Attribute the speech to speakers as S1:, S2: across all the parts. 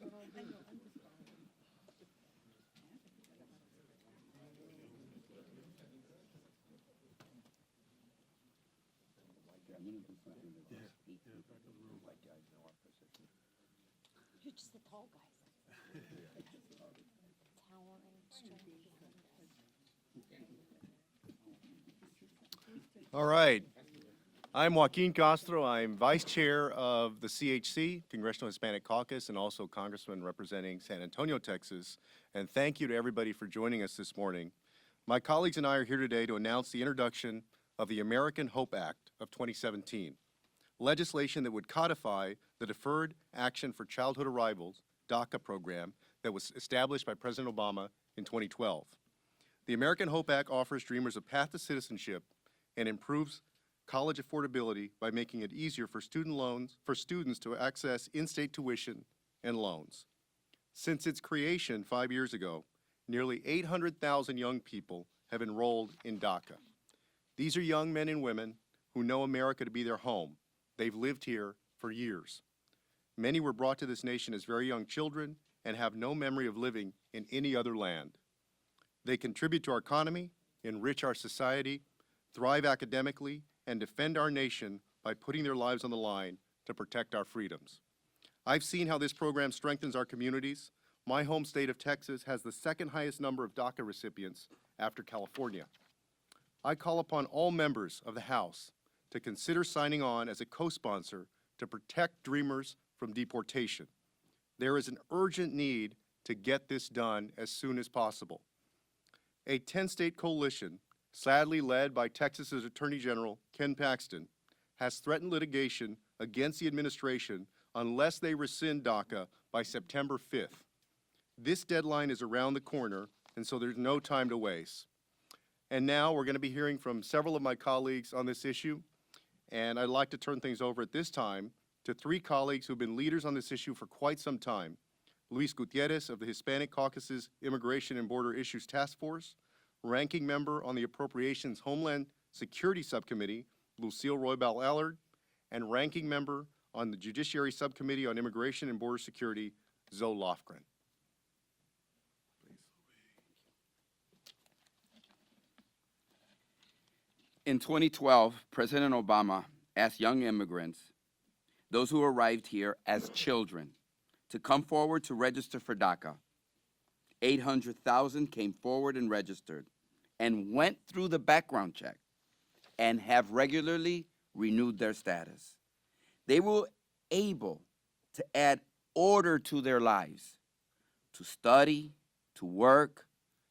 S1: You're just the tall guys. Towering strength.
S2: All right. I'm Joaquin Castro. I'm Vice Chair of the CHC, Congressional Hispanic Caucus, and also Congressman representing San Antonio, Texas. And thank you to everybody for joining us this morning. My colleagues and I are here today to announce the introduction of the American Hope Act of 2017, legislation that would codify the Deferred Action for Childhood Arrivals, DACA program that was established by President Obama in 2012. The American Hope Act offers dreamers a path to citizenship and improves college affordability by making it easier for students to access in-state tuition and loans. Since its creation 5 years ago, nearly 800,000 young people have enrolled in DACA. These are young men and women who know America to be their home. They've lived here for years. Many were brought to this nation as very young children and have no memory of living in any other land. They contribute to our economy, enrich our society, thrive academically, and defend our nation by putting their lives on the line to protect our freedoms. I've seen how this program strengthens our communities. My home state of Texas has the second highest number of DACA recipients after California. I call upon all members of the House to consider signing on as a co-sponsor to protect dreamers from deportation. There is an urgent need to get this done as soon as possible. A 10-state coalition, sadly led by Texas's Attorney General Ken Paxton, has threatened litigation against the administration unless they rescind DACA by September 5th. This deadline is around the corner, and so there's no time to waste. And now we're going to be hearing from several of my colleagues on this issue, and I'd like to turn things over at this time to three colleagues who've been leaders on this issue for quite some time. Luis Gutierrez of the Hispanic Caucus's Immigration and Border Issues Task Force, ranking member on the Appropriations Homeland Security Subcommittee, Lucille Roybal Allard, and ranking member on the Judiciary Subcommittee on Immigration and Border Security, Zoe Lofgren.
S3: In 2012, President Obama asked young immigrants, those who arrived here as children, to come forward to register for DACA. 800,000 came forward and registered and went through the background check and have regularly renewed their status. They were able to add order to their lives, to study, to work,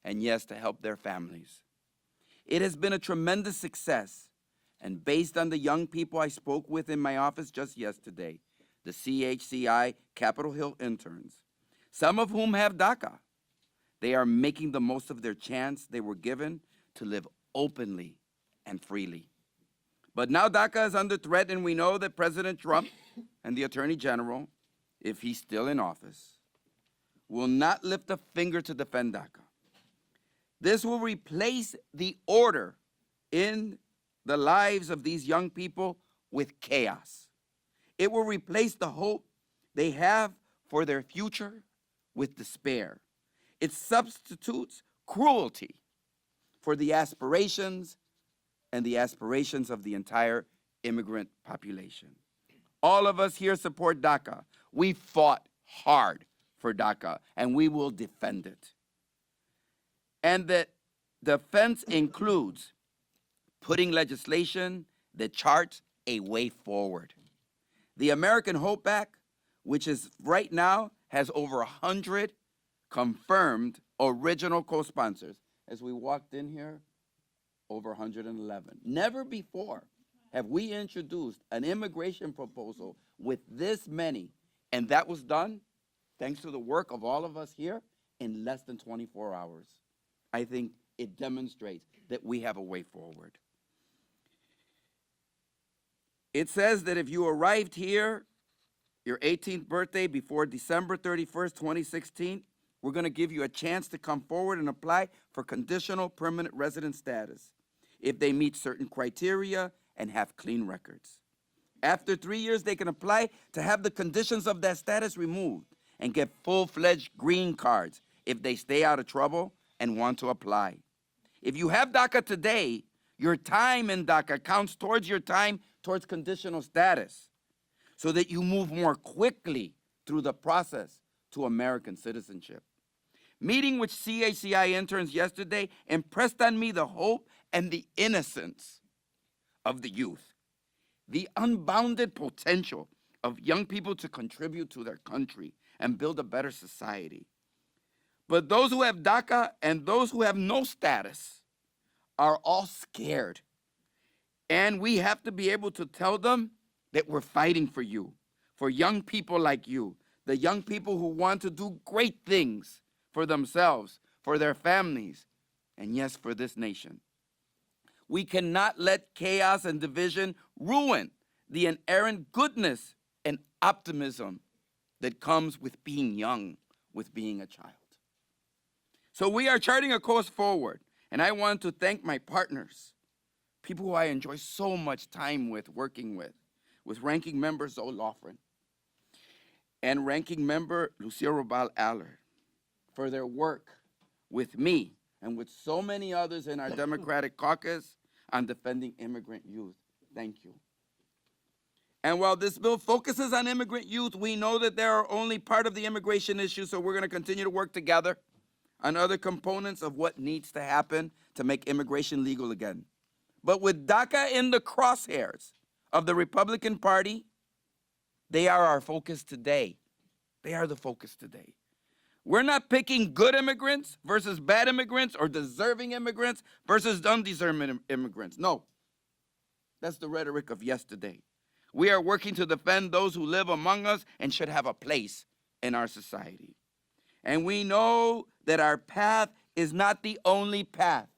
S3: and yes, to help their families. It has been a tremendous success, and based on the young people I spoke with in my office just yesterday, the CHCI Capitol Hill interns, some of whom have DACA, they are making the most of their chance they were given to live openly and freely. But now DACA is under threat, and we know that President Trump and the Attorney General, if he's still in office, will not lift a finger to defend DACA. This will replace the order in the lives of these young people with chaos. It will replace the hope they have for their future with despair. It substitutes cruelty for the aspirations and the aspirations of the entire immigrant population. All of us here support DACA. We fought hard for DACA, and we will defend it. And the defense includes putting legislation that charts a way forward. The American Hope Act, which is right now has over 100 confirmed original co-sponsors. As we walked in here, over 111. Never before have we introduced an immigration proposal with this many, and that was done, thanks to the work of all of us here, in less than 24 hours. I think it demonstrates that we have a way forward. It says that if you arrived here, your 18th birthday before December 31st, 2016, we're going to give you a chance to come forward and apply for conditional permanent resident status if they meet certain criteria and have clean records. After 3 years, they can apply to have the conditions of that status removed. and get full-fledged green cards if they stay out of trouble and want to apply. If you have DACA today, your time in DACA counts towards your time towards conditional status so that you move more quickly through the process to American citizenship. Meeting with CHCI interns yesterday impressed on me the hope and the innocence of the youth, the unbounded potential of young people to contribute to their country and build a better society. But those who have DACA and those who have no status are all scared. And we have to be able to tell them that we're fighting for you, for young people like you, the young people who want to do great things for themselves, for their families, and yes, for this nation. We cannot let chaos and division ruin the inherent goodness and optimism that comes with being young, with being a child. So we are charting a course forward, and I want to thank my partners, people who I enjoy so much time with, working with Ranking Member Zoe Loughran and Ranking Member Lucia Robal Allard for their work with me and with so many others in our Democratic caucus on defending immigrant youth. Thank you. And while this bill focuses on immigrant youth, we know that they are only part of the immigration issue, so we're going to continue to work together on other components of what needs to happen to make immigration legal again. But with DACA in the crosshairs of the Republican Party, they are our focus today. They are the focus today. We're not picking good immigrants versus bad immigrants or deserving immigrants versus undeserving immigrants. No, that's the rhetoric of yesterday. We are working to defend those who live among us and should have a place in our society. And we know that our path is not the only path,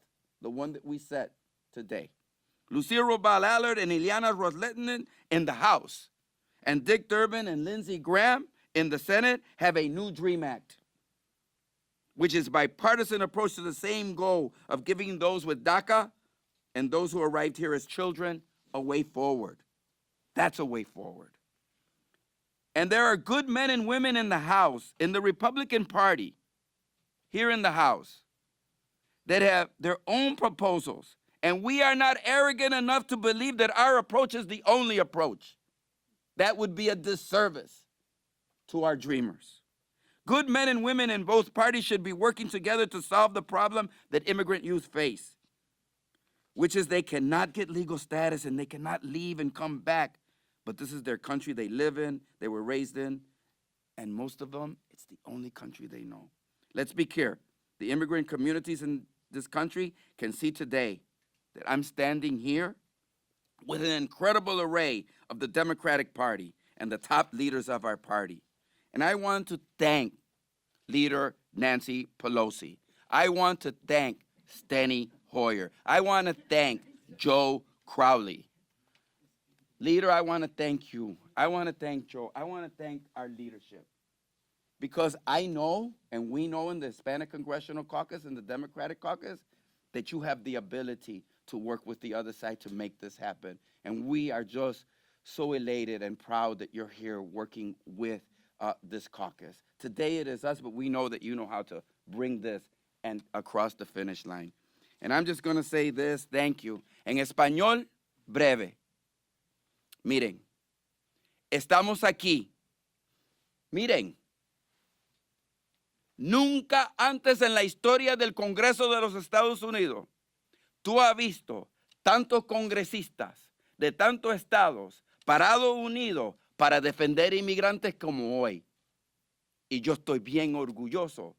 S3: the one that we set today. Lucia Robal Allard and Ileana Ros-Lehtinen in the House, and Dick Durbin and Lindsey Graham in the Senate have a new DREAM Act, which is bipartisan approach to the same goal of giving those with DACA and those who arrived here as children a way forward. That's a way forward. And there are good men and women in the House, in the Republican Party, here in the House, that have their own proposals. And we are not arrogant enough to believe that our approach is the only approach. That would be a disservice to our dreamers. Good men and women in both parties should be working together to solve the problem that immigrant youth face, which is they cannot get legal status and they cannot leave and come back. But this is their country they live in, they were raised in, and most of them, it's the only country they know. Let's be clear. The immigrant communities in this country can see today that I'm standing here with an incredible array of the Democratic Party and the top leaders of our party. And I want to thank Leader Nancy Pelosi. I want to thank Steny Hoyer. I want to thank Joe Crowley. Leader, I want to thank you. I want to thank Joe. I want to thank our leadership. Because I know, and we know in the Hispanic Congressional Caucus and the Democratic Caucus, that you have the ability to work with the other side to make this happen. And we are just so elated and proud that you're here working with this caucus. Today it is us, but we know that you know how to bring this and across the finish line. And I'm just going to say this, thank you. En español, breve. Miren, estamos aquí. Miren, nunca antes en la historia del Congreso de los Estados Unidos tú has visto tantos congresistas de tantos estados parados unidos para defender inmigrantes como hoy. Y yo estoy bien orgulloso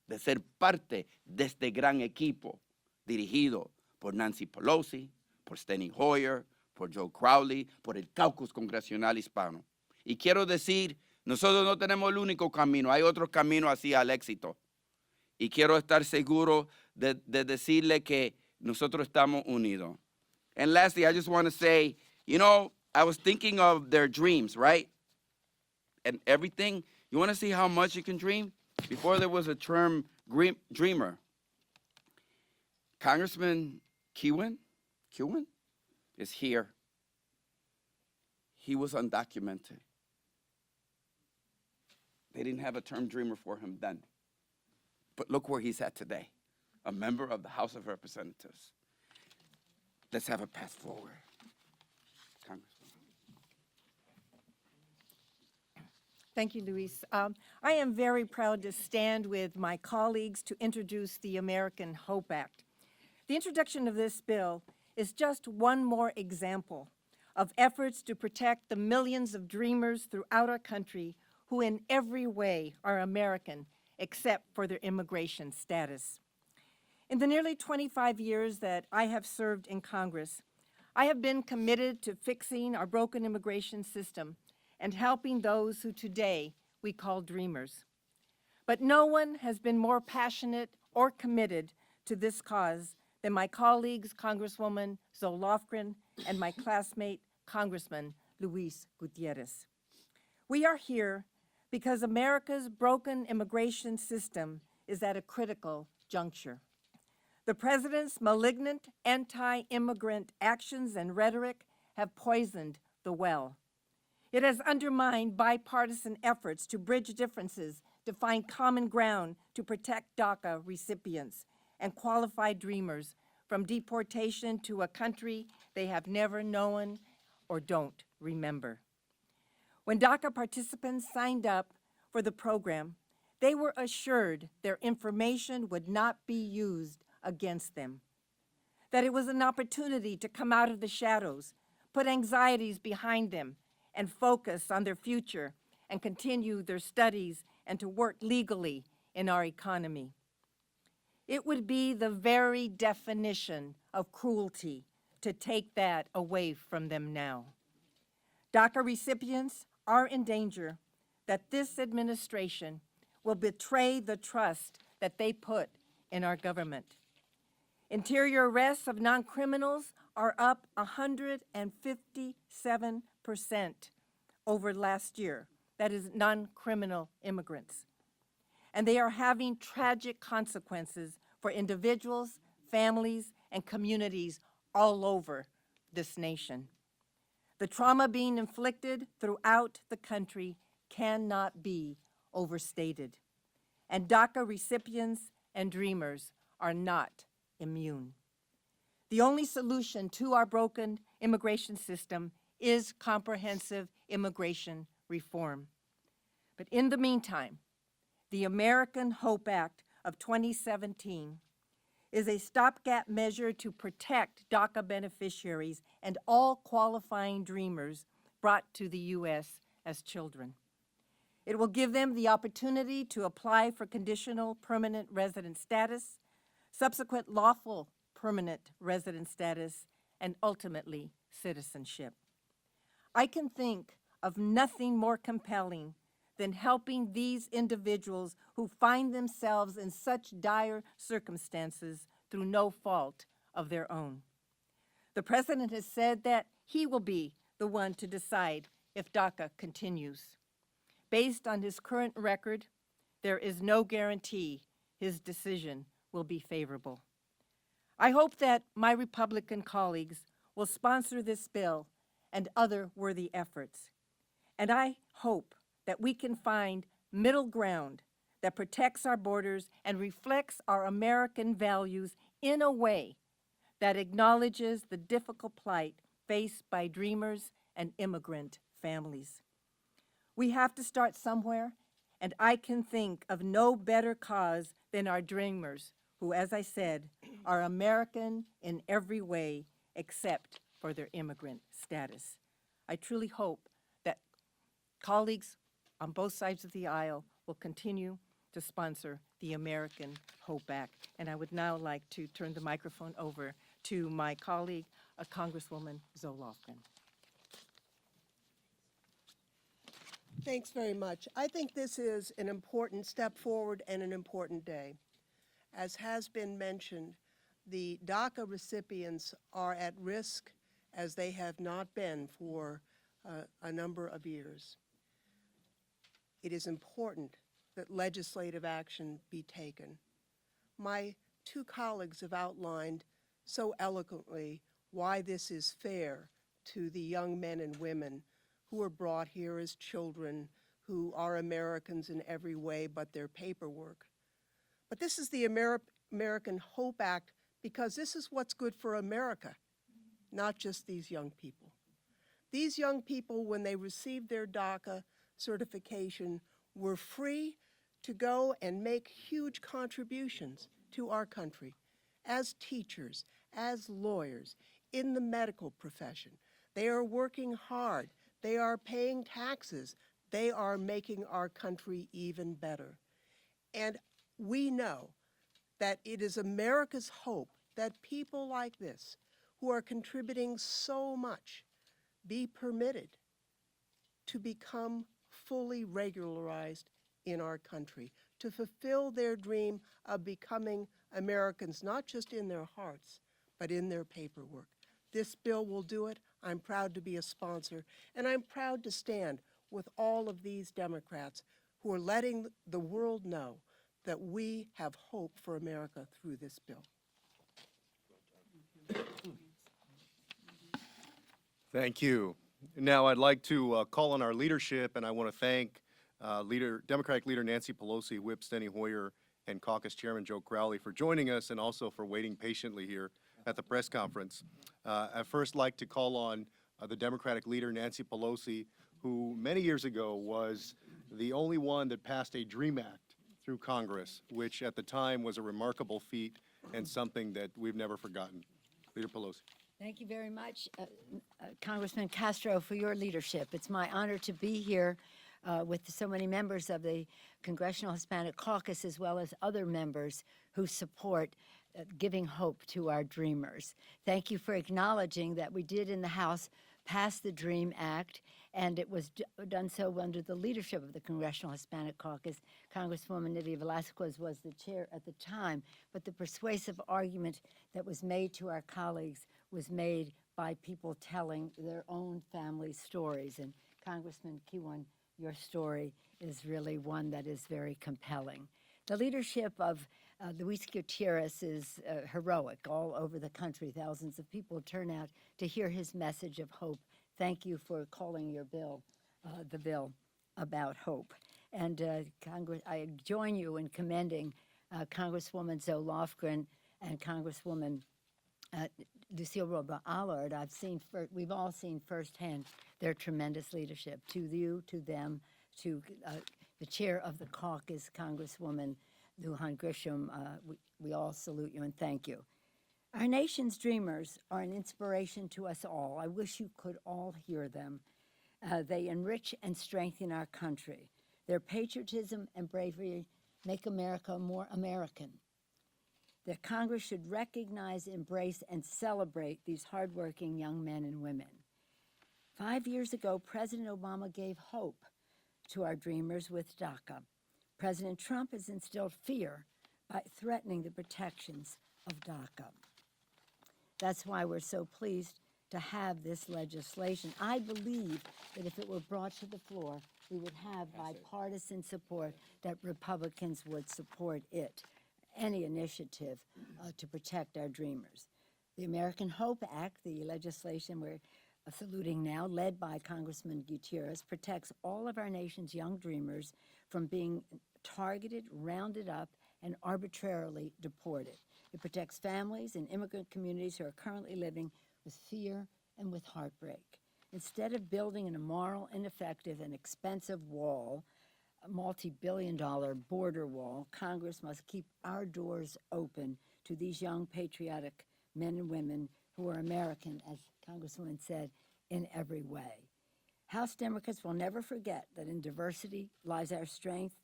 S3: de ser parte de este gran equipo dirigido por Nancy Pelosi, por Steny Hoyer, por Joe Crowley, por el caucus congresional hispano. Y quiero decir, nosotros no tenemos el único camino, hay otros caminos hacia el éxito. Y quiero estar seguro de decirle que nosotros estamos unidos. And lastly, I just want to say, you know, I was thinking of their dreams, right? And everything. You want to see how much you can dream? Before there was a term dreamer. Congressman Kewen is here. He was undocumented. They didn't have a term dreamer for him then. But look where he's at today, a member of the House of Representatives. Let's have a path forward. Congresswoman.
S4: Thank you, Luis. I am very proud to stand with my colleagues to introduce the American Hope Act. The introduction of this bill is just one more example of efforts to protect the millions of dreamers throughout our country who in every way are American except for their immigration status. In the nearly 25 years that I have served in Congress, I have been committed to fixing our broken immigration system and helping those who today we call dreamers. But no one has been more passionate or committed to this cause than my colleagues, Congresswoman Zoe Lofgren and my classmate, Congressman Luis Gutierrez. We are here because America's broken immigration system is at a critical juncture. The president's malignant anti-immigrant actions and rhetoric have poisoned the well. It has undermined bipartisan efforts to bridge differences, to find common ground, to protect DACA recipients and qualified dreamers from deportation to a country they have never known or don't remember. When DACA participants signed up for the program, they were assured their information would not be used against them, that it was an opportunity to come out of the shadows, put anxieties behind them, and focus on their future and continue their studies and to work legally in our economy. It would be the very definition of cruelty to take that away from them now. DACA recipients are in danger that this administration will betray the trust that they put in our government. Interior arrests of non-criminals are up 157% over last year. That is non-criminal immigrants. And they are having tragic consequences for individuals, families, and communities all over this nation. The trauma being inflicted throughout the country cannot be overstated. And DACA recipients and dreamers are not immune. The only solution to our broken immigration system is comprehensive immigration reform. But in the meantime, the American Hope Act of 2017 is a stopgap measure to protect DACA beneficiaries and all qualifying dreamers brought to the U.S. as children. It will give them the opportunity to apply for conditional permanent resident status, subsequent lawful permanent resident status, and ultimately citizenship. I can think of nothing more compelling than helping these individuals who find themselves in such dire circumstances through no fault of their own. The president has said that he will be the one to decide if DACA continues. Based on his current record, there is no guarantee his decision will be favorable. I hope that my Republican colleagues will sponsor this bill and other worthy efforts. And I hope that we can find middle ground that protects our borders and reflects our American values in a way that acknowledges the difficult plight faced by dreamers and immigrant families. We have to start somewhere, and I can think of no better cause than our dreamers, who, as I said, are American in every way except for their immigrant status. I truly hope that colleagues on both sides of the aisle will continue to sponsor the American Hope Act. And I would now like to turn the microphone over to my colleague, Congresswoman Zoe Lofgren.
S5: Thanks very much. I think this is an important step forward and an important day. As has been mentioned, the DACA recipients are at risk as they have not been for a number of years. It is important that legislative action be taken. My two colleagues have outlined so eloquently why this is fair to the young men and women who were brought here as children, who are Americans in every way but their paperwork. But this is the American Hope Act because this is what's good for America, not just these young people. These young people, when they received their DACA certification, were free to go and make huge contributions to our country as teachers, as lawyers, in the medical profession. They are working hard. They are paying taxes. They are making our country even better. And we know that it is America's hope that people like this, who are contributing so much, be permitted to become fully regularized in our country, to fulfill their dream of becoming Americans, not just in their hearts, but in their paperwork. This bill will do it. I'm proud to be a sponsor, and I'm proud to stand with all of these Democrats who are letting the world know that we have hope for America through this bill.
S2: Thank you. Now I'd like to call on our leadership, and I want to thank Democratic Leader Nancy Pelosi, Whip Steny Hoyer, and Caucus Chairman Joe Crowley for joining us and also for waiting patiently here at the press conference. I'd first like to call on the Democratic Leader Nancy Pelosi, who many years ago was the only one that passed a DREAM Act through Congress, which at the time was a remarkable feat and something that we've never forgotten. Leader Pelosi.
S1: Thank you very much, Congressman Castro, for your leadership. It's my honor to be here with so many members of the Congressional Hispanic Caucus, as well as other members who support giving hope to our dreamers. Thank you for acknowledging that we did in the House pass the DREAM Act, and it was done so under the leadership of the Congressional Hispanic Caucus. Congresswoman Nydia Velasquez was the chair at the time, but the persuasive argument that was made to our colleagues was made by people telling their own family stories. And Congressman Kiwan, your story is really one that is very compelling. The leadership of Luis Gutierrez is heroic all over the country. Thousands of people turn out to hear his message of hope. Thank you for calling your bill, the bill about hope. And I join you in commending Congresswoman Zoe Lofgren and Congresswoman Lucille Robles-Allard. We've all seen firsthand their tremendous leadership. To you, to them, to the chair of the caucus, Congresswoman Lujan Grisham, we all salute you and thank you. Our nation's dreamers are an inspiration to us all. I wish you could all hear them. They enrich and strengthen our country. Their patriotism and bravery make America more American. The Congress should recognize, embrace, and celebrate these hardworking young men and women. 5 years ago, President Obama gave hope to our dreamers with DACA. President Trump has instilled fear by threatening the protections of DACA. That's why we're so pleased to have this legislation. I believe that if it were brought to the floor, we would have bipartisan support, that Republicans would support it, any initiative to protect our dreamers. The American Hope Act, the legislation we're saluting now, led by Congressman Gutierrez, protects all of our nation's young dreamers from being targeted, rounded up, and arbitrarily deported. It protects families and immigrant communities who are currently living with fear and with heartbreak. Instead of building an immoral, ineffective, and expensive wall, a multi-billion-dollar border wall, Congress must keep our doors open to these young patriotic men and women who are American, as Congresswoman said, in every way. House Democrats will never forget that in diversity lies our strength,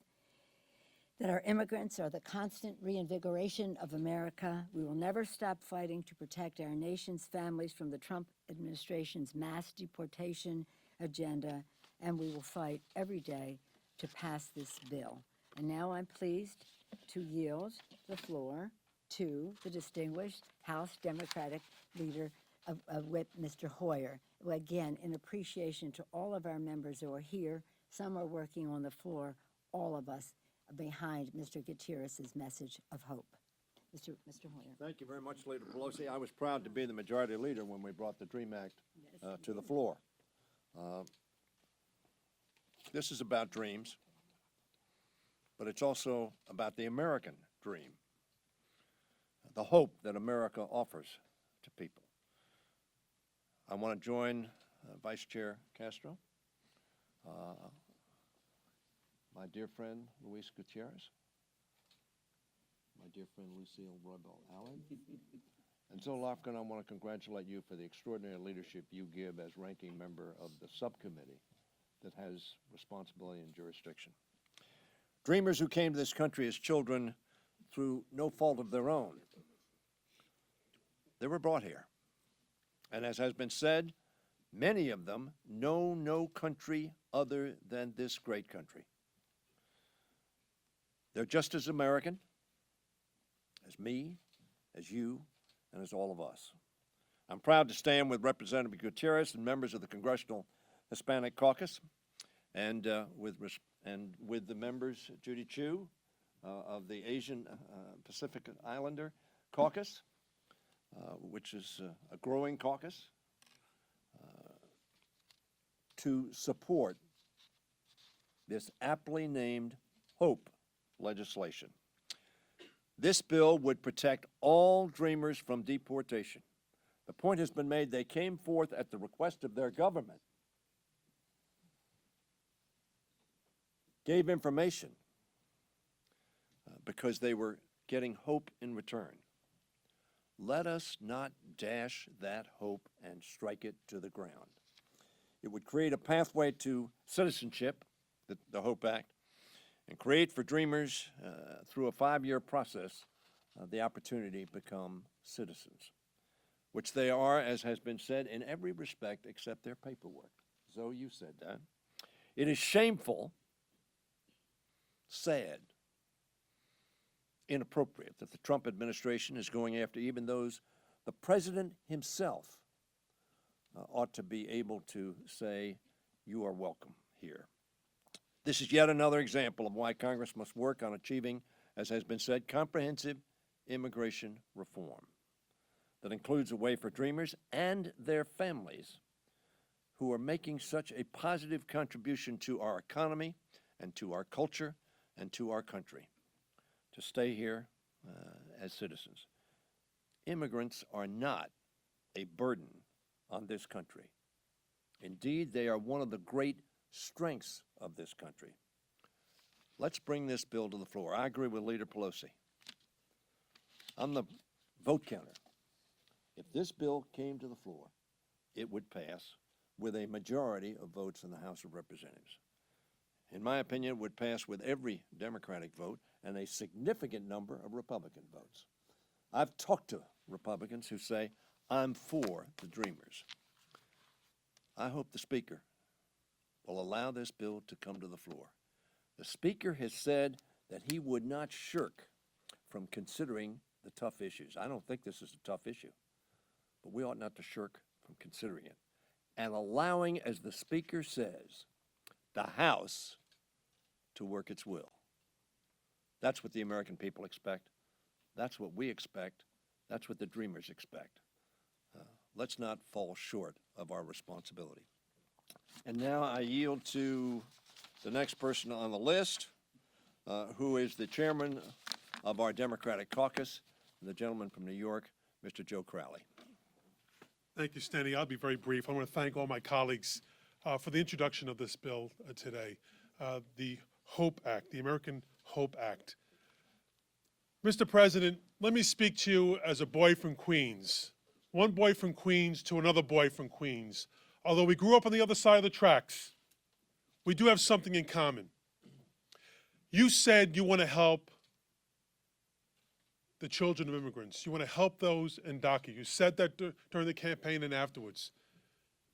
S1: that our immigrants are the constant reinvigoration of America. We will never stop fighting to protect our nation's families from the Trump administration's mass deportation agenda, and we will fight every day to pass this bill. And now I'm pleased to yield the floor to the distinguished House Democratic Leader of Whip, Mr. Hoyer. Again, in appreciation to all of our members who are here, some are working on the floor, all of us behind Mr. Gutierrez's message of hope. Mr. Hoyer.
S6: Thank you very much, Leader Pelosi. I was proud to be the majority leader when we brought the DREAM Act to the floor. this is about dreams, but it's also about the American dream, the hope that America offers to people. I want to join Vice Chair Castro, my dear friend Luis Gutierrez, my dear friend Lucille Roybal Allen, and Zoe Lofgren, I want to congratulate you for the extraordinary leadership you give as ranking member of the subcommittee that has responsibility and jurisdiction. Dreamers who came to this country as children through no fault of their own, they were brought here. And as has been said, many of them know no country other than this great country. They're just as American as me, as you, and as all of us. I'm proud to stand with Representative Gutierrez and members of the Congressional Hispanic Caucus, and with the members, Judy Chu, of the Asian Pacific Islander Caucus, which is a growing caucus, to support this aptly named HOPE legislation. This bill would protect all dreamers from deportation. The point has been made they came forth at the request of their government, gave information because they were getting hope in return. Let us not dash that hope and strike it to the ground. It would create a pathway to citizenship, the HOPE Act, and create for dreamers, through a 5-year process, the opportunity to become citizens, which they are, as has been said, in every respect except their paperwork. Zoe, you said that. It is shameful, sad, inappropriate that the Trump administration is going after even those the president himself ought to be able to say, you are welcome here. This is yet another example of why Congress must work on achieving, as has been said, comprehensive immigration reform that includes a way for dreamers and their families who are making such a positive contribution to our economy and to our culture and to our country to stay here as citizens. Immigrants are not a burden on this country. Indeed, they are one of the great strengths of this country. Let's bring this bill to the floor. I agree with Leader Pelosi. I'm the vote counter. If this bill came to the floor, it would pass with a majority of votes in the House of Representatives. In my opinion, it would pass with every Democratic vote and a significant number of Republican votes. I've talked to Republicans who say, I'm for the dreamers. I hope the Speaker will allow this bill to come to the floor. The Speaker has said that he would not shirk from considering the tough issues. I don't think this is a tough issue, but we ought not to shirk from considering it and allowing, as the Speaker says, the House to work its will. That's what the American people expect. That's what we expect. That's what the dreamers expect. Let's not fall short of our responsibility. And now I yield to the next person on the list, who is the chairman of our Democratic caucus, the gentleman from New York, Mr. Joe Crowley.
S7: Thank you, Stanley. I'll be very brief. I want to thank all my colleagues for the introduction of this bill today, the HOPE Act, the American HOPE Act. Mr. President, let me speak to you as a boy from Queens, one boy from Queens to another boy from Queens. Although we grew up on the other side of the tracks, we do have something in common. You said you want to help the children of immigrants. You want to help those in DACA. You said that during the campaign and afterwards.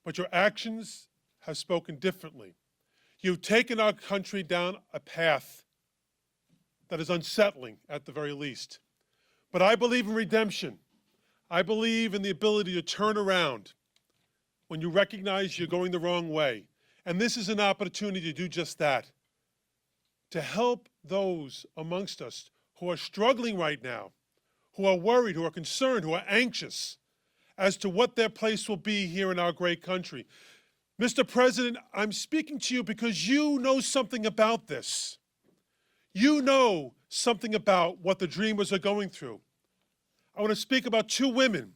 S7: But your actions have spoken differently. You've taken our country down a path that is unsettling at the very least. But I believe in redemption. I believe in the ability to turn around when you recognize you're going the wrong way. And this is an opportunity to do just that, to help those amongst us who are struggling right now, who are worried, who are concerned, who are anxious as to what their place will be here in our great country. Mr. President, I'm speaking to you because you know something about this. You know something about what the Dreamers are going through. I want to speak about two women.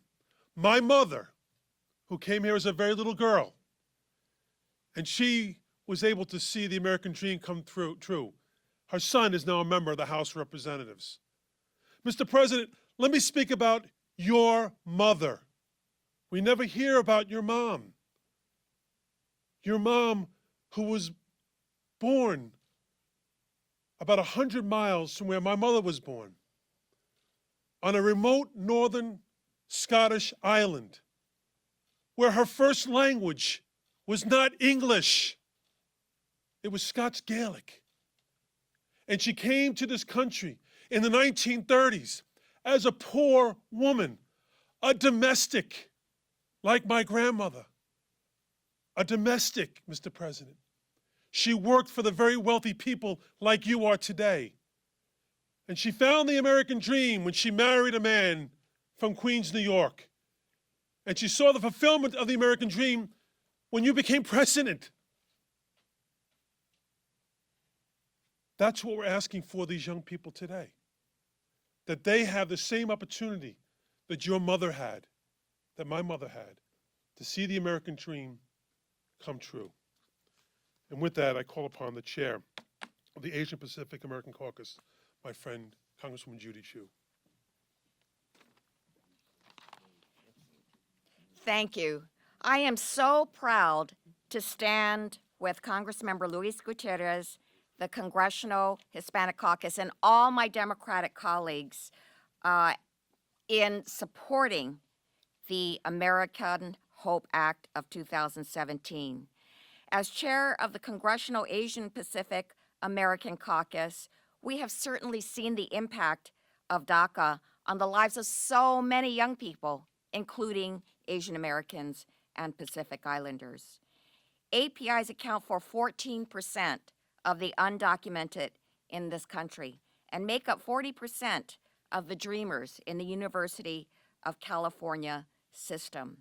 S7: My mother, who came here as a very little girl, and she was able to see the American dream come true. Her son is now a member of the House of Representatives. Mr. President, let me speak about your mother. We never hear about your mom. Your mom, who was born about 100 miles from where my mother was born, on a remote northern Scottish island, where her first language was not English, it was Scots Gaelic. And she came to this country in the 1930s as a poor woman, a domestic, like my grandmother. A domestic, Mr. President. She worked for the very wealthy people like you are today. And she found the American dream when she married a man from Queens, New York. And she saw the fulfillment of the American dream when you became president. That's what we're asking for these young people today. That they have the same opportunity that your mother had, that my mother had, to see the American dream come true. And with that, I call upon the chair of the Asian Pacific American Caucus, my friend, Congresswoman Judy Chu.
S8: Thank you. I am so proud to stand with Congressmember Luis Gutierrez, the Congressional Hispanic Caucus, and all my Democratic colleagues in supporting the American Hope Act of 2017. As chair of the Congressional Asian Pacific American Caucus, we have certainly seen the impact of DACA on the lives of so many young people, including Asian Americans and Pacific Islanders. APIs account for 14% of the undocumented in this country and make up 40% of the Dreamers in the University of California system.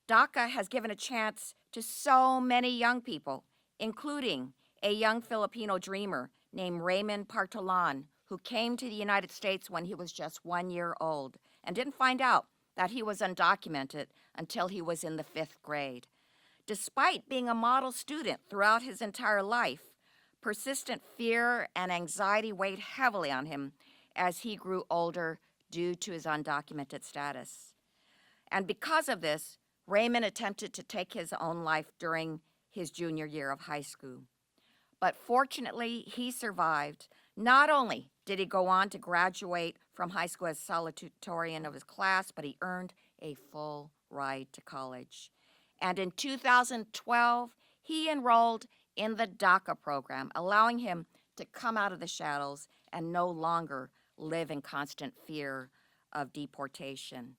S8: DACA has given a chance to so many young people, including a young Filipino dreamer named Raymond Partolan, who came to the United States when he was just 1 year old and didn't find out that he was undocumented until he was in the 5th grade. Despite being a model student throughout his entire life, persistent fear and anxiety weighed heavily on him as he grew older due to his undocumented status. And because of this, Raymond attempted to take his own life during his junior year of high school. But fortunately, he survived. Not only did he go on to graduate from high school as salutatorian of his class, but he earned a full ride to college. And in 2012, he enrolled in the DACA program, allowing him to come out of the shadows and no longer live in constant fear of deportation.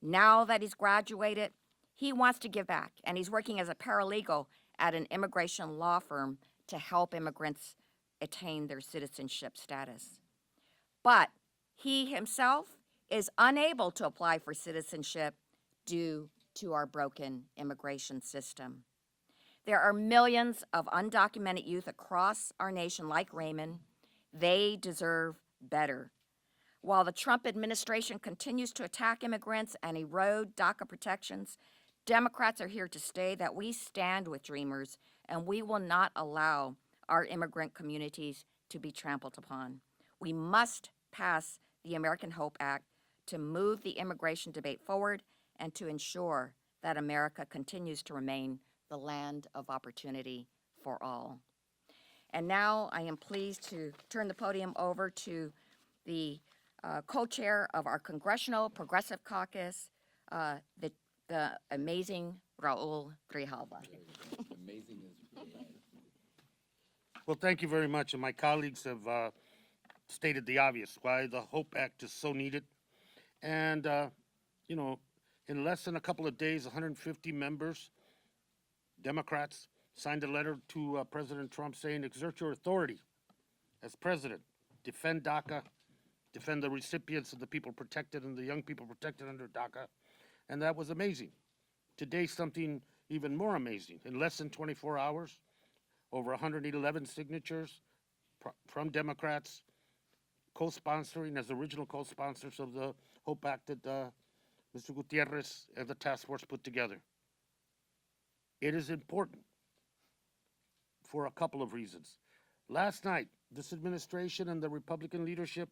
S8: Now that he's graduated, he wants to give back, and he's working as a paralegal at an immigration law firm to help immigrants attain their citizenship status. But he himself is unable to apply for citizenship due to our broken immigration system. There are millions of undocumented youth across our nation like Raymond. They deserve better. While the Trump administration continues to attack immigrants and erode DACA protections, Democrats are here to stay, that we stand with Dreamers, and we will not allow our immigrant communities to be trampled upon. We must pass the American Hope Act to move the immigration debate forward and to ensure that America continues to remain the land of opportunity for all. And now I am pleased to turn the podium over to the co-chair of our Congressional Progressive Caucus, the amazing Raul Grijalva.
S9: Well, thank you very much, and my colleagues have stated the obvious, why the HOPE Act is so needed. And, you know, in less than a couple of days, 150 members, Democrats, signed a letter to President Trump saying, exert your authority as president, defend DACA, defend the recipients and the people protected and the young people protected under DACA. And that was amazing. Today, something even more amazing, in less than 24 hours, over 111 signatures from Democrats, co-sponsoring as original co-sponsors of the HOPE Act that Mr. Gutierrez and the task force put together. It is important for a couple of reasons. Last night, this administration and the Republican leadership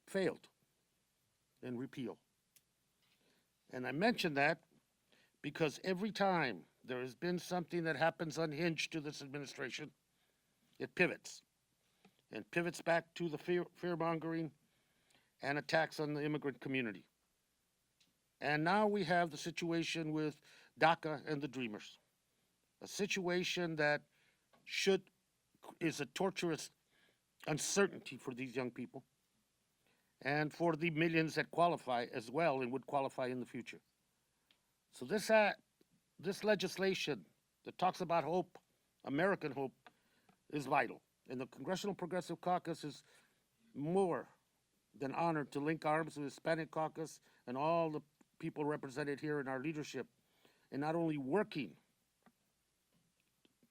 S9: failed in repeal. And I mention that because every time there has been something that happens unhinged to this administration, it pivots. And pivots back to the fear-mongering and attacks on the immigrant community. And now we have the situation with DACA and the Dreamers, a situation that is a torturous uncertainty for these young people and for the millions that qualify as well and would qualify in the future. So this legislation that talks about hope, American hope, is vital. And the Congressional Progressive Caucus is more than honored to link arms with the Hispanic Caucus and all the people represented here in our leadership, and not only working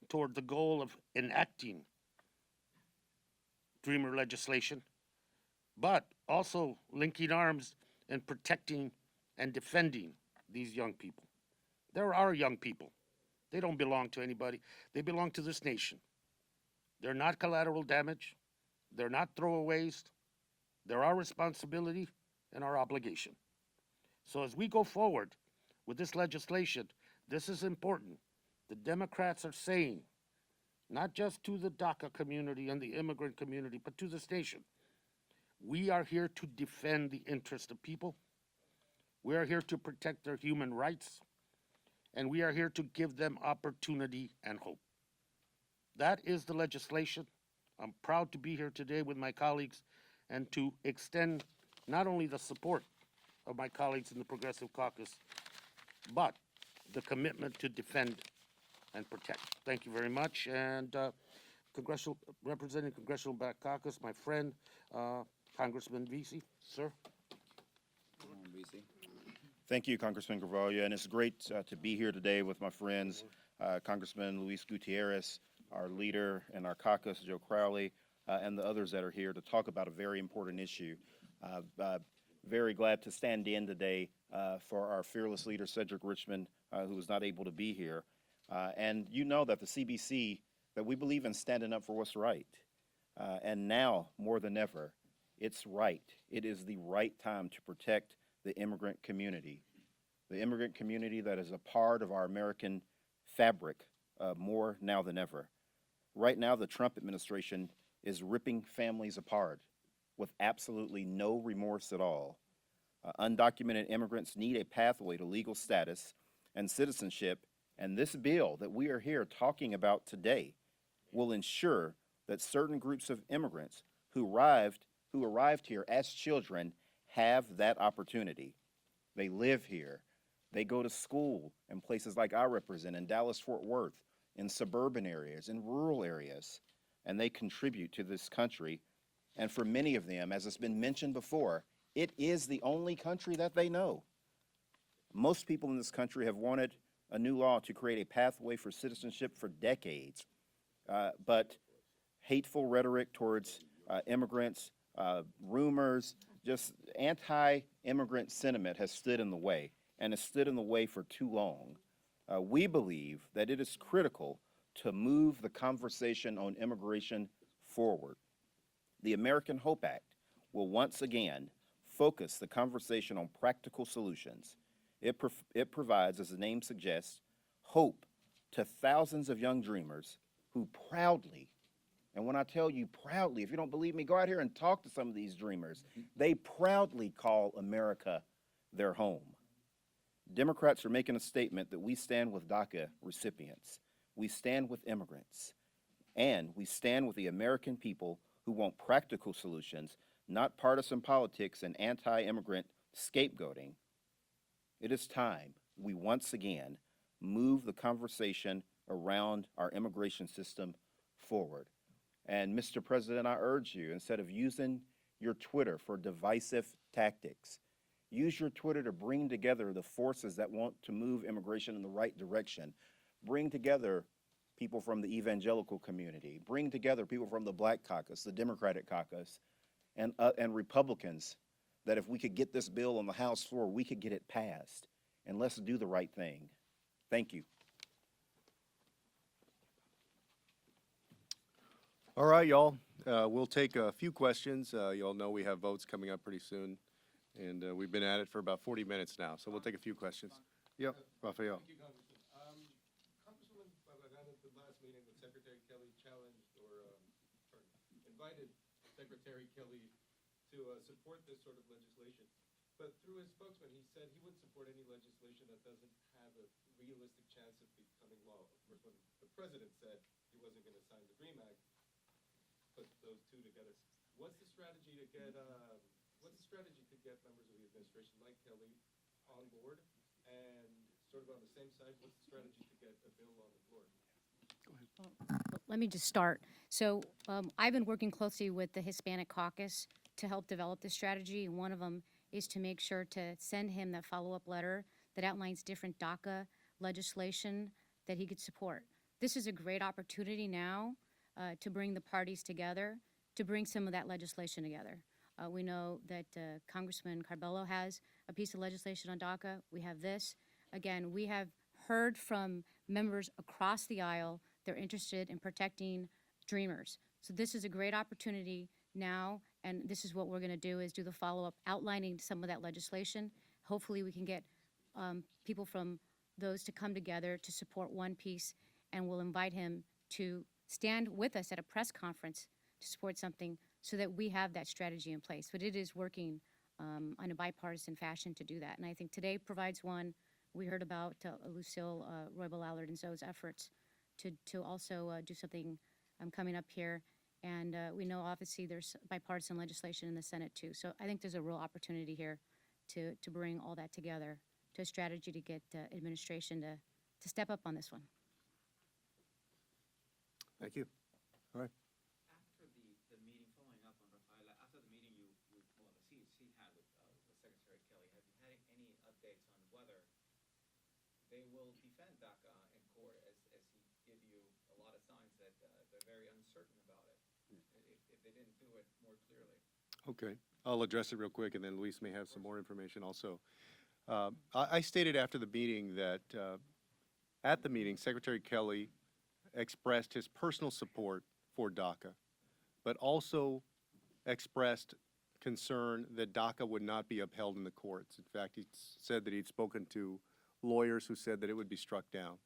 S9: toward the goal of enacting Dreamer legislation, but also linking arms and protecting and defending these young people. They're our young people. They don't belong to anybody. They belong to this nation. They're not collateral damage. They're not throwaways. They're our responsibility and our obligation. So as we go forward with this legislation, this is important. The Democrats are saying, not just to the DACA community and the immigrant community, but to this nation, we are here to defend the interests of people. We are here to protect their human rights. And we are here to give them opportunity and hope. That is the legislation. I'm proud to be here today with my colleagues and to extend not only the support of my colleagues in the Progressive Caucus, but the commitment to defend and protect. Thank you very much. And representing Congressional Black Caucus, my friend, Congressman Vesey, sir.
S10: Thank you, Congressman Gravaglia, and it's great to be here today with my friends, Congressman Luis Gutierrez, our leader in our caucus, Joe Crowley, and the others that are here to talk about a very important issue. Very glad to stand in today for our fearless leader, Cedric Richmond, who was not able to be here. And you know that the CBC, that we believe in standing up for what's right. And now, more than ever, it's right. It is the right time to protect the immigrant community that is a part of our American fabric more now than ever. Right now, the Trump administration is ripping families apart with absolutely no remorse at all. Undocumented immigrants need a pathway to legal status and citizenship, and this bill that we are here talking about today will ensure that certain groups of immigrants who arrived here as children have that opportunity. They live here. They go to school in places like I represent, in Dallas-Fort Worth, in suburban areas, in rural areas, and they contribute to this country. And for many of them, as it's been mentioned before, it is the only country that they know. Most people in this country have wanted a new law to create a pathway for citizenship for decades, but hateful rhetoric towards immigrants, rumors, just anti-immigrant sentiment has stood in the way, and has stood in the way for too long. We believe that it is critical to move the conversation on immigration forward. The American Hope Act will once again focus the conversation on practical solutions. It provides, as the name suggests, hope to thousands of young dreamers who proudly, and when I tell you proudly, if you don't believe me, go out here and talk to some of these dreamers. They proudly call America their home. Democrats are making a statement that we stand with DACA recipients. We stand with immigrants. And we stand with the American people who want practical solutions, not partisan politics and anti-immigrant scapegoating. It is time we once again move the conversation around our immigration system forward. And Mr. President, I urge you, instead of using your Twitter for divisive tactics, Use your Twitter to bring together the forces that want to move immigration in the right direction. Bring together people from the evangelical community. Bring together people from the Black Caucus, the Democratic Caucus, and Republicans, that if we could get this bill on the House floor, we could get it passed. And let's do the right thing. Thank you.
S2: All right, y'all. We'll take a few questions. Y'all know we have votes coming up pretty soon, and we've been at it for about 40 minutes now, so we'll take a few questions. Yep, Rafael.
S11: Thank you, Congressman. Congresswoman Barragán at the last meeting with Secretary Kelly challenged invited Secretary Kelly to support this sort of legislation. But through his spokesman, he said he wouldn't support any legislation that doesn't have a realistic chance of becoming law. Of course, when the president said he wasn't going to sign the DREAM Act, put those two together. What's the strategy to get members of the administration like Kelly on board? And sort of on the same side, what's the strategy to get a bill on the floor?
S12: Let me just start. So I've been working closely with the Hispanic Caucus to help develop this strategy. And one of them is to make sure to send him that follow-up letter that outlines different DACA legislation that he could support. This is a great opportunity now to bring the parties together, to bring some of that legislation together. We know that Congressman Carbello has a piece of legislation on DACA. We have this. Again, we have heard from members across the aisle. They're interested in protecting dreamers. So this is a great opportunity now, and this is what we're going to do, is do the follow-up, outlining some of that legislation. Hopefully we can get people from those to come together to support one piece, and we'll invite him to stand with us at a press conference to support something so that we have that strategy in place. But it is working on a bipartisan fashion to do that. And I think today provides one. We heard about Lucille Roybal-Allard and Zoe's efforts to also do something coming up here. And we know obviously there's bipartisan legislation in the Senate too. So I think there's a real opportunity here to bring all that together to a strategy to get administration to step up on this one.
S2: Thank you. All right.
S13: After the meeting, following up on Rafael, after the meeting the CHC had with Secretary Kelly, have you had any updates on whether they will defend DACA in court, as he gave you a lot of signs that they're very uncertain about it, if they didn't do it more clearly?
S2: Okay, I'll address it real quick, and then Luis may have some more information also. I stated after the meeting that at the meeting, Secretary Kelly expressed his personal support for DACA, but also expressed concern that DACA would not be upheld in the courts. In fact, he said that he'd spoken to lawyers who said that it would be struck down.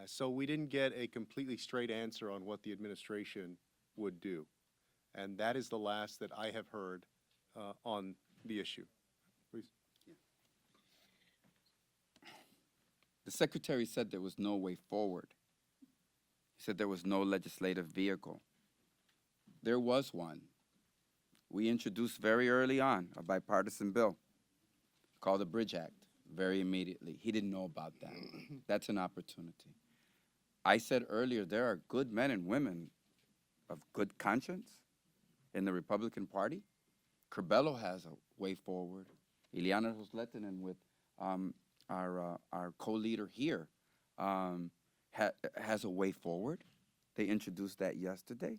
S2: So we didn't get a completely straight answer on what the administration would do. And that is the last that I have heard on the issue. Please.
S3: The Secretary said there was no way forward. He said there was no legislative vehicle. There was one. We introduced very early on a bipartisan bill called the Bridge Act very immediately. He didn't know about that. That's an opportunity. I said earlier, there are good men and women of good conscience in the Republican Party. Carbello has a way forward. Ileana Rosletinen with our co-leader here has a way forward. They introduced that yesterday.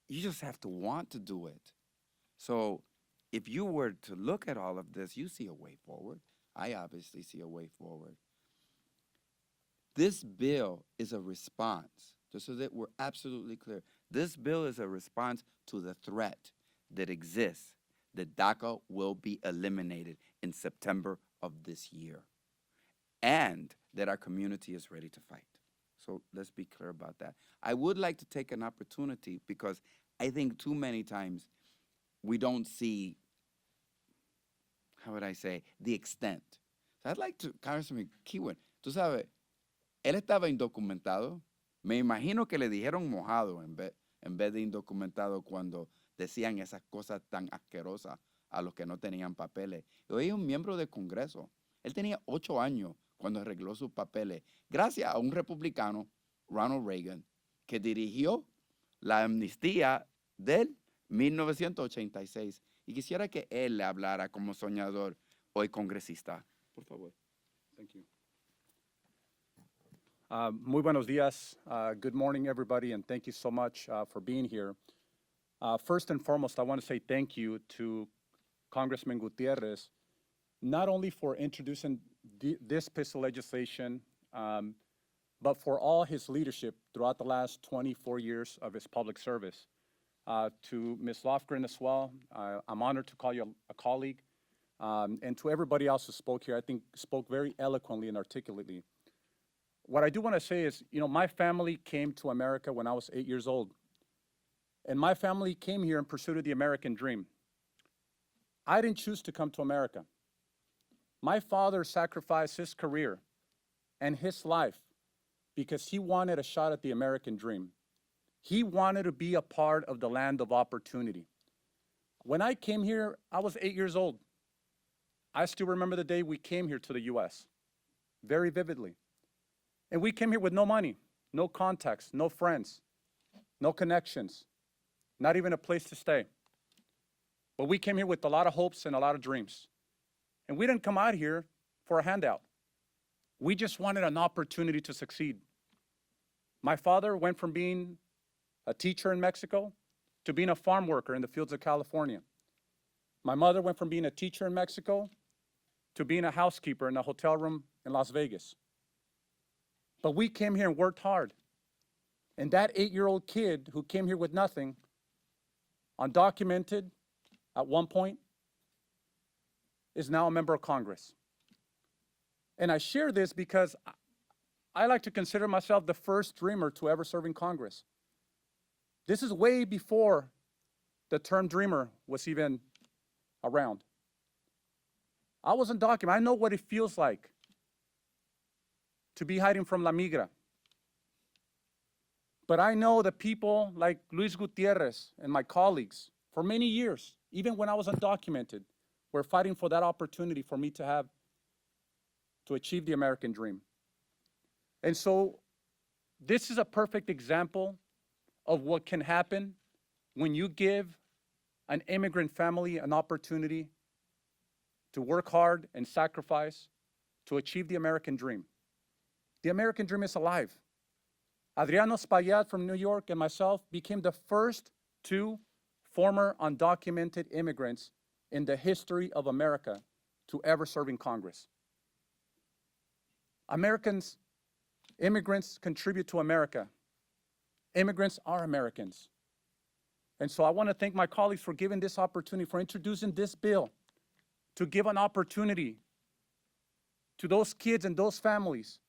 S3: You just have to want to do it. So if you were to look at all of this, you see a way forward. I obviously see a way forward. This bill is a response, just so that we're absolutely clear. This bill is a response to the threat that exists that DACA will be eliminated in September of this year, and that our community is ready to fight. So let's be clear about that. I would like to take an opportunity, because I think too many times we don't see, how would I say, the extent. So I'd like to, Congressman Keywood, tú sabes, él estaba indocumentado. Me imagino que le dijeron mojado en vez de indocumentado cuando decían esas cosas tan asquerosas a los que no tenían papeles. Y hoy es un miembro del Congreso. Él tenía 8 años cuando arregló sus papeles, gracias a un republicano, Ronald Reagan, que dirigió la amnistía del 1986. Y quisiera que él le hablara como soñador, hoy congresista. Por favor.
S14: Thank you. Muy buenos días. Good morning, everybody, and thank you so much for being here. First and foremost, I want to say thank you to Congressman Gutierrez, not only for introducing this piece of legislation, but for all his leadership throughout the last 24 years of his public service. To Ms. Lofgren as well, I'm honored to call you a colleague. And to everybody else who spoke here, I think spoke very eloquently and articulately. What I do want to say is, you know, my family came to America when I was 8 years old. And my family came here in pursuit of the American dream. I didn't choose to come to America. My father sacrificed his career and his life because he wanted a shot at the American dream. He wanted to be a part of the land of opportunity. When I came here, I was 8 years old. I still remember the day we came here to the US, very vividly. And we came here with no money, no contacts, no friends, no connections, not even a place to stay. But we came here with a lot of hopes and a lot of dreams. And we didn't come out here for a handout. We just wanted an opportunity to succeed. My father went from being a teacher in Mexico to being a farm worker in the fields of California. My mother went from being a teacher in Mexico to being a housekeeper in a hotel room in Las Vegas. But we came here and worked hard. And that 8-year-old kid who came here with nothing, undocumented at one point, is now a member of Congress. And I share this because I like to consider myself the first dreamer to ever serve in Congress. This is way before the term dreamer was even around. I was undocumented. I know what it feels like to be hiding from La Migra. But I know that people like Luis Gutierrez and my colleagues, for many years, even when I was undocumented, were fighting for that opportunity for me to achieve the American dream. And so this is a perfect example of what can happen when you give an immigrant family an opportunity to work hard and sacrifice to achieve the American dream. The American dream is alive. Adriano Spayat from New York and myself became the first 2 former undocumented immigrants in the history of America to ever serve in Congress. Immigrants contribute to America. Immigrants are Americans. And so I want to thank my colleagues for giving this opportunity, for introducing this bill to give an opportunity to those kids and those families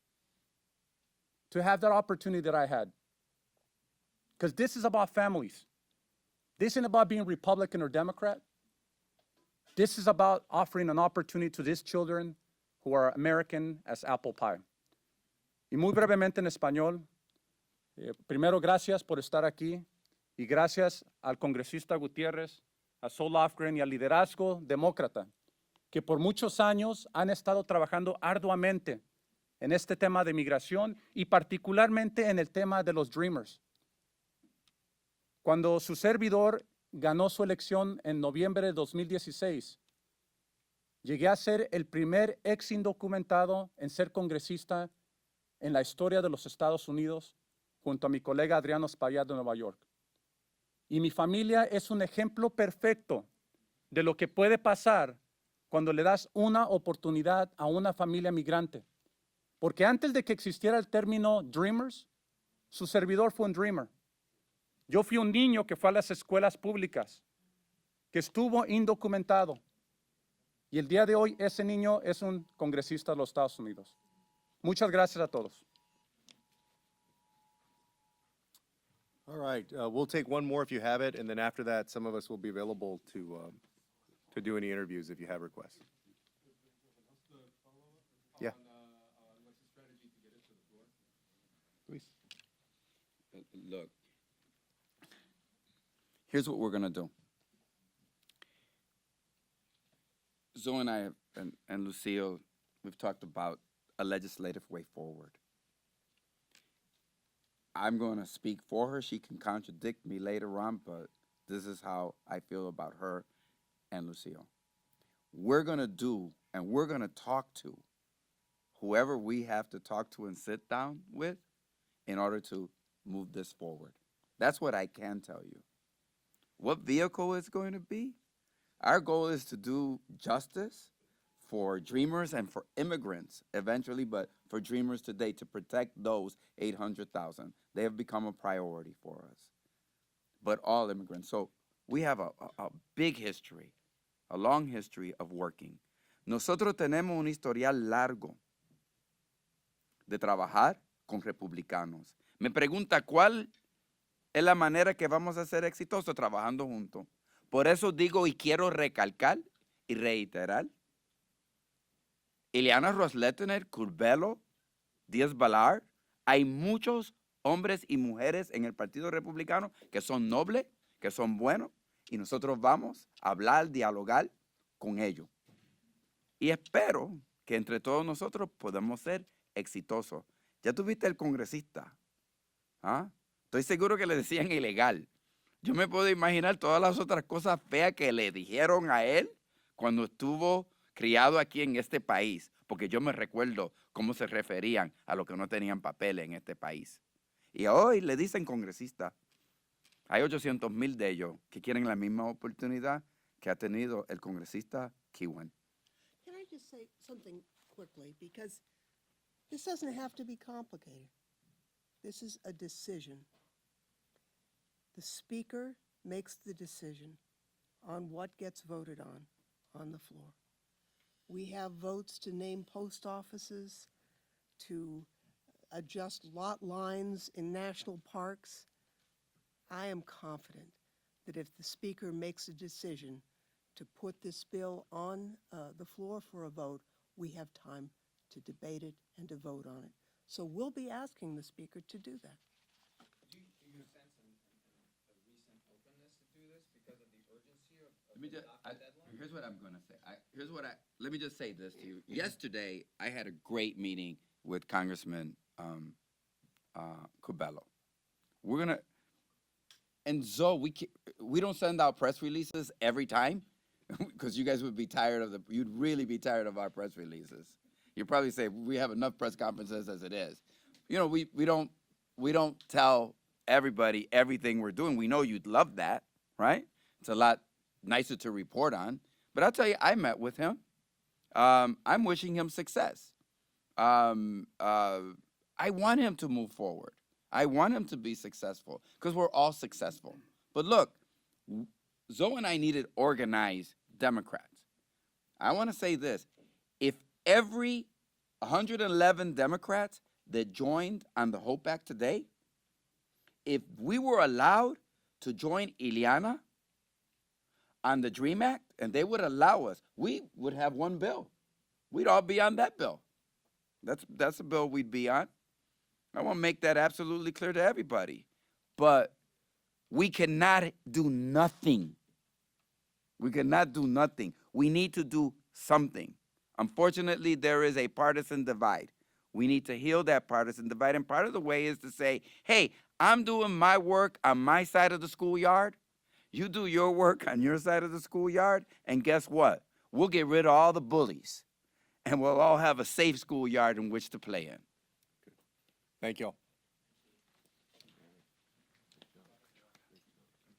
S14: to have that opportunity that I had. Because this is about families. This isn't about being Republican or Democrat. This is about offering an opportunity to these children who are American as apple pie. Y muy brevemente en español, primero gracias por estar aquí y gracias al congresista Gutiérrez, a Sol Lofgren y al liderazgo demócrata que por muchos años han estado trabajando arduamente en este tema de migración y particularmente en el tema de los Dreamers. Cuando su servidor ganó su elección en noviembre de 2016, llegué a ser el primer ex indocumentado en ser congresista en la historia de los Estados Unidos, junto a mi colega Adriano Spayat de Nueva York. Y mi familia es un ejemplo perfecto de lo que puede pasar cuando le das una oportunidad a una familia migrante. Porque antes de que existiera el término Dreamers, su servidor fue un Dreamer. Yo fui un niño que fue a las escuelas públicas, que estuvo indocumentado. Y el día de hoy ese niño es un congresista de los Estados Unidos. Muchas gracias a todos.
S2: All right, we'll take one more if you have it, and then after that, some of us will be available to do any interviews if you have requests. Yeah.
S11: What's the strategy to get it to the floor?
S2: Luis.
S3: Look, here's what we're going to do. Zoe and I and Lucille, we've talked about a legislative way forward. I'm going to speak for her. She can contradict me later on, but this is how I feel about her and Lucille. We're going to do, and we're going to talk to whoever we have to talk to and sit down with in order to move this forward. That's what I can tell you. What vehicle it's going to be? Our goal is to do justice for dreamers and for immigrants eventually, but for dreamers today, to protect those 800,000. They have become a priority for us. But all immigrants. So we have a big history, a long history of working. Nosotros tenemos un historial largo de trabajar con republicanos. Me pregunta cuál es la manera que vamos a ser exitosos trabajando juntos. Por eso digo y quiero recalcar y reiterar, Ileana Ros-Lehtinen, Curbelo, Díaz Balart, hay muchos hombres y mujeres en el Partido Republicano que son nobles, que son buenos, y nosotros vamos a hablar, dialogar con ellos. Y espero que entre todos nosotros podamos ser exitosos. Ya tuviste el congresista. ¿Ah? Estoy seguro que le decían ilegal. Yo me puedo imaginar todas las otras cosas feas que le dijeron a él cuando estuvo criado aquí en este país, porque yo me recuerdo cómo se referían a los que no tenían papeles en este país. Y hoy le dicen congresista. Hay 800,000 de ellos que quieren la misma oportunidad que ha tenido el congresista Kiwan.
S5: Can I just say something quickly? Because this doesn't have to be complicated. This is a decision. The speaker makes the decision on what gets voted on the floor. We have votes to name post offices, to adjust lot lines in national parks. I am confident that if the speaker makes a decision to put this bill on the floor for a vote, we have time to debate it and to vote on it. So we'll be asking the speaker to do that.
S13: Do you sense a recent openness to do this because of the urgency of
S3: The
S13: the DACA deadline?
S3: Here's what I'm going to say. Let me just say this to you. Yesterday, I had a great meeting with Congressman Curbelo. We're going to, and Zoe, we don't send out press releases every time because you guys would be tired of you'd really be tired of our press releases. You'd probably say, we have enough press conferences as it is. You know, we don't tell everybody everything we're doing. We know you'd love that, right? It's a lot nicer to report on. But I'll tell you, I met with him. I'm wishing him success. I want him to move forward. I want him to be successful because we're all successful. But look, Zoe and I needed organized Democrats. I want to say this. If every 111 Democrats that joined on the HOPE Act today, if we were allowed to join Ileana on the DREAM Act, and they would allow us, we would have one bill. We'd all be on that bill. That's a bill we'd be on. I want to make that absolutely clear to everybody. But we cannot do nothing. We cannot do nothing. We need to do something. Unfortunately, there is a partisan divide. We need to heal that partisan divide. And part of the way is to say, hey, I'm doing my work on my side of the schoolyard. You do your work on your side of the schoolyard. And guess what? We'll get rid of all the bullies. And we'll all have a safe schoolyard in which to play in.
S2: Thank you all.